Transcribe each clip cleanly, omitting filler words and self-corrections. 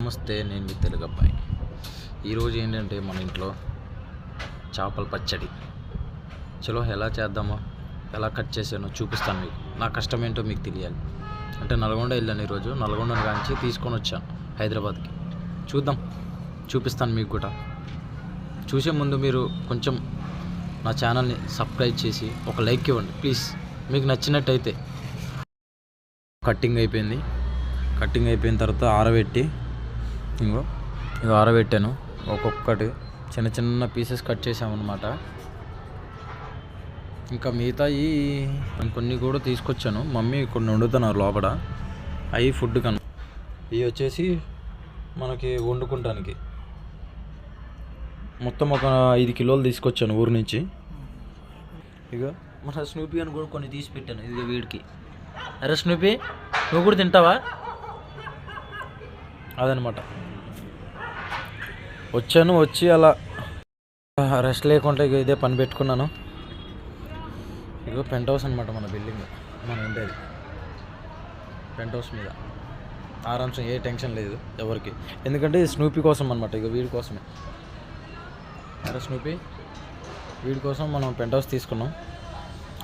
నమస్తే, నేను మీ తెలుగు అబ్బాయి. ఈరోజు ఏంటంటే మన ఇంట్లో చేపల పచ్చడి. చలో ఎలా చేద్దామో, ఎలా కట్ చేసానో చూపిస్తాను మీకు. నా కష్టం ఏంటో మీకు తెలియాలి. అంటే నల్గొండ వెళ్ళాను ఈరోజు. నల్గొండ కాంచి తీసుకొని వచ్చాను హైదరాబాద్కి. చూపిస్తాను మీకు కూడా. చూసే ముందు మీరు కొంచెం నా ఛానల్ని సబ్స్క్రైబ్ చేసి ఒక లైక్ ఇవ్వండి ప్లీజ్, మీకు నచ్చినట్టయితే. కటింగ్ అయిపోయిన తర్వాత ఆరబెట్టి ఇగో ఆరబెట్టాను. ఒక్కొక్కటి చిన్న చిన్న పీసెస్ కట్ చేసామన్నమాట. ఇంకా మిగతా కొన్ని కూడా తీసుకొచ్చాను. మమ్మీ కొన్ని వండుతున్నారు లోపల. అవి ఫుడ్ కన్నా ఇవి వచ్చేసి మనకి వండుకుంటానికి. మొత్తం ఒక 5 కిలోలు తీసుకొచ్చాను ఊరు నుంచి. ఇక మన స్నూపీ అని కూడా కొన్ని తీసి పెట్టాను. ఇది వీడికి. అరే స్నూపీ, నువ్వు కూడా తింటావా? అదనమాట. వచ్చి అలా రెస్ట్ లేకుండా ఇక ఇదే పని పెట్టుకున్నాను. ఇగో పెంట్ హౌస్ అనమాట మన బిల్డింగ్. మనం ఉండేది పెంట్ హౌస్ మీద. ఆరామ్స్, ఏ టెన్షన్ లేదు ఎవరికి. ఎందుకంటే ఇది స్నూపీ కోసం అనమాట. ఇక వీడి కోసమే. అరే స్నూపీ, వీడి కోసం మనం పెంట్ హౌస్ తీసుకున్నాం.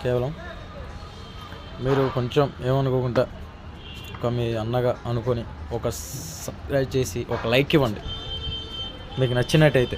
కేవలం మీరు కొంచెం ఏమనుకోకుండా మీ అన్నగా అనుకొని ఒక సబ్స్క్రైబ్ చేసి ఒక లైక్ ఇవ్వండి మీకు నచ్చినట్టయితే.